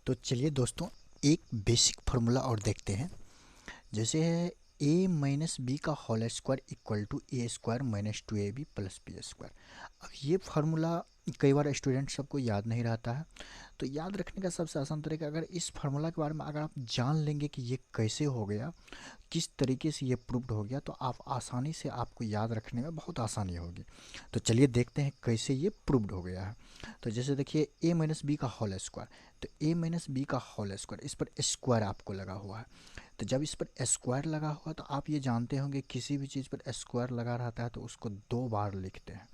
तो चलिए दोस्तों, एक बेसिक फार्मूला और देखते हैं। जैसे है a माइनस बी का whole square equal to A square minus two A B plus B square. अब ये फार्मूला कई बार स्टूडेंट सबको याद नहीं रहता है, तो याद रखने का सबसे आसान तरीका, अगर इस फार्मूला के बारे में अगर आप जान लेंगे कि ये कैसे हो गया, किस तरीके से ये प्रूव्ड हो गया, तो आप आसानी से आपको याद रखने में बहुत आसानी होगी। तो चलिए देखते हैं कैसे ये प्रूव्ड हो गया है। तो जैसे देखिए a माइनस बी का होल स्क्वायर, तो a माइनस बी का होल स्क्वायर, इस पर स्क्वायर आपको लगा हुआ है। तो जब इस पर स्क्वायर लगा हुआ तो आप ये जानते होंगे किसी भी चीज़ पर स्क्वायर लगा रहता है तो उसको दो बार लिखते हैं।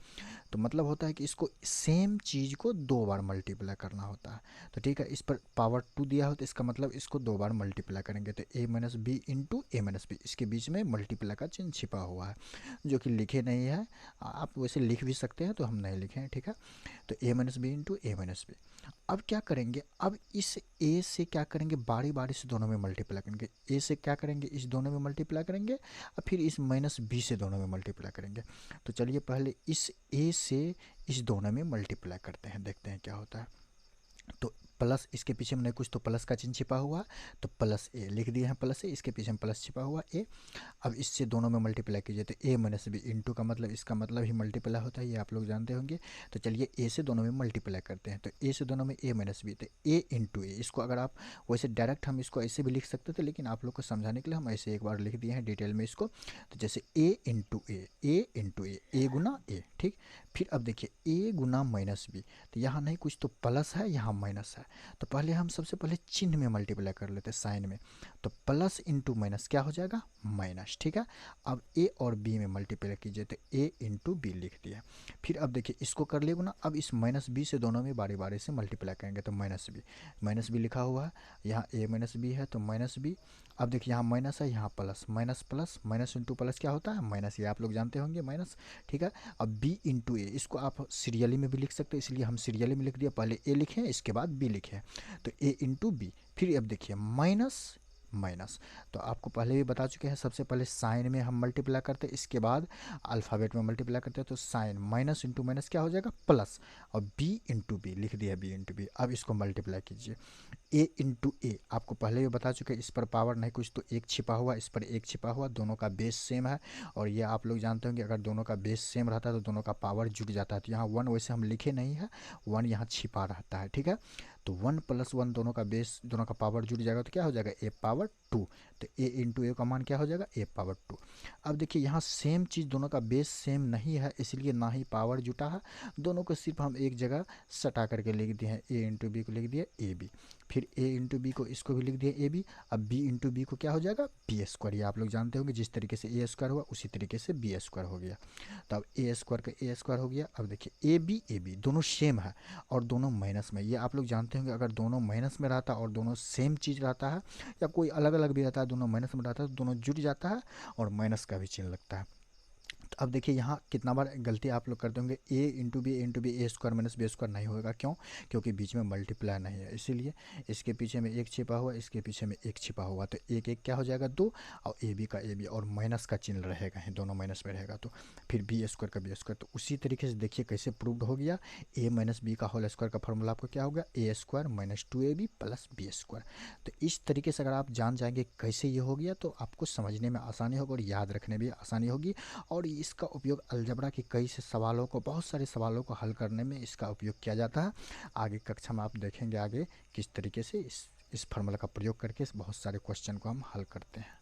तो मतलब होता है कि इसको सेम चीज़ को दो बार मल्टीप्लाई करना होता है। तो ठीक है, इस पर पावर 2 दिया हो तो इसका मतलब इसको दो बार मल्टीप्लाई करेंगे, तो a minus B into A minus B, इसके बीच में मल्टीप्लाई का चिन्ह छिपा हुआ है जो कि लिखे नहीं है। आप वैसे लिख भी सकते हैं, तो हम नहीं लिखे हैं, ठीक है। तो a minus B into A minus B. अब क्या करेंगे, अब इस a से क्या करेंगे, बारी बारी से दोनों में मल्टीप्लाई करेंगे। a से क्या करेंगे, इस दोनों में मल्टीप्लाई करेंगे, और फिर इस माइनस बी से दोनों में मल्टीप्लाई करेंगे। तो चलिए पहले इस a से इस दोनों में मल्टीप्लाई करते हैं, देखते हैं क्या होता है। तो प्लस, इसके पीछे में नहीं कुछ तो प्लस का चिन्ह छिपा हुआ, तो प्लस ए लिख दिए हैं, प्लस ए, इसके पीछे में प्लस छिपा हुआ ए। अब इससे दोनों में मल्टीप्लाई कीजिए, तो ए माइनस बी इंटू का मतलब, इसका मतलब ही मल्टीप्लाई होता है, ये आप लोग जानते होंगे। तो चलिए ए से दोनों में मल्टीप्लाई करते हैं, तो ए से दोनों में ए माइनस बी, तो ए इंटू ए। इसको अगर आप वैसे डायरेक्ट हम इसको ऐसे भी लिख सकते थे, लेकिन आप लोग को समझाने के लिए हम ऐसे एक बार लिख दिए हैं डिटेल में इसको। तो जैसे ए इंटू ए इंटू ए गुना ए, ठीक। फिर अब देखिए ए गुना माइनस बी, तो यहाँ नहीं कुछ तो प्लस है, यहाँ माइनस है। तो पहले हम सबसे पहले चिन्ह में मल्टीप्लाई कर लेते हैं, साइन में। तो प्लस इंटू माइनस क्या हो जाएगा, माइनस, ठीक है। अब ए और बी में मल्टीप्लाई कीजिए, तो ए इंटू बी लिख दिया। फिर अब देखिए इसको कर लिए ना, अब इस माइनस बी से दोनों में बारी बारी से मल्टीप्लाई करेंगे, तो माइनस बी लिखा हुआ है, यहाँ ए माइनस बी है तो माइनस बी। अब देखिए यहाँ माइनस है, यहाँ plus, minus plus, minus into plus क्या होता है, माइनस, ये आप लोग जानते होंगे, माइनस, ठीक है। अब बी इंटू ए, इसको आप सीरियली में भी लिख सकते हैं, इसलिए हम सीरियली में लिख दिया, पहले ए लिखें इसके बाद बी लिखें। तो ए इंटू बी, फिर अब देखिए माइनस माइनस। तो आपको पहले भी बता चुके हैं, सबसे पहले साइन में हम मल्टीप्लाई करते हैं, इसके बाद अल्फ़ाबेट में मल्टीप्लाई करते हैं। तो साइन माइनस इंटू माइनस क्या हो जाएगा, प्लस, और बी इंटू बी लिख दिया, बी इंटू बी। अब इसको मल्टीप्लाई कीजिए, ए इंटू ए, आपको पहले भी बता चुके हैं, इस पर पावर नहीं कुछ तो एक छिपा हुआ, इस पर एक छिपा हुआ, दोनों का बेस सेम है। और ये आप लोग जानते होंगे, अगर दोनों का बेस सेम रहता है तो दोनों का पावर जुड़ जाता है। तो यहाँ वन वैसे हम लिखे नहीं है, वन यहाँ छिपा रहता है, ठीक है। तो वन प्लस वन, दोनों का बेस, दोनों का पावर जुड़ जाएगा, तो क्या हो जाएगा, ए पावर 2। तो ए इंटू ए का मान क्या हो जाएगा, ए पावर 2। अब देखिए यहाँ सेम चीज़, दोनों का बेस सेम नहीं है, इसलिए ना ही पावर जुटा है, दोनों को सिर्फ हम एक जगह सटा करके लिख दिए हैं, ए इंटू बी को लिख दिया ए बी। फिर ए इंटू बी को, इसको भी लिख दिया ए बी। अब बी इंटू बी को क्या हो जाएगा, बी स्क्वायर। ये आप लोग जानते होंगे, जिस तरीके से ए स्क्वायर हुआ उसी तरीके से बी स्क्वायर हो गया। तो अब ए स्क्वायर का ए स्क्वायर हो गया। अब देखिए ए बी दोनों सेम है और दोनों माइनस में, ये आप लोग जानते होंगे, अगर दोनों माइनस में रहता और दोनों सेम चीज़ रहता है, या कोई अलग अलग भी रहता है, दोनों माइनस में रहता है, तो दोनों जुड़ जाता है और माइनस का भी चिन्ह लगता है। तो अब देखिए यहाँ कितना बार गलती आप लोग करते होंगे, ए इंटू बी ए स्क्वायर माइनस बी स्क्वायर नहीं होगा, क्यों, क्योंकि बीच में मल्टीप्लाई नहीं है, इसीलिए इसके पीछे में एक छिपा हुआ, इसके पीछे में एक छिपा हुआ, तो एक एक क्या हो जाएगा, दो, और ए बी का ए बी, और माइनस का चिन्ह रहेगा, है दोनों माइनस में रहेगा, तो फिर बी स्क्वायर का बी स्क्वायर। तो उसी तरीके से देखिए कैसे प्रूव्ड हो गया, ए माइनस बी का होल स्क्वायर का फॉर्मूला आपको क्या होगा, A square minus two A B plus B square. तो इस तरीके से अगर आप जान जाएंगे कैसे ये हो गया, तो आपको समझने में आसानी होगी और याद रखने में आसानी होगी। और इसका उपयोग अलजबरा के कई से सवालों को, बहुत सारे सवालों को हल करने में इसका उपयोग किया जाता है। आगे कक्षा में आप देखेंगे आगे किस तरीके से इस फार्मूला का प्रयोग करके बहुत सारे क्वेश्चन को हम हल करते हैं।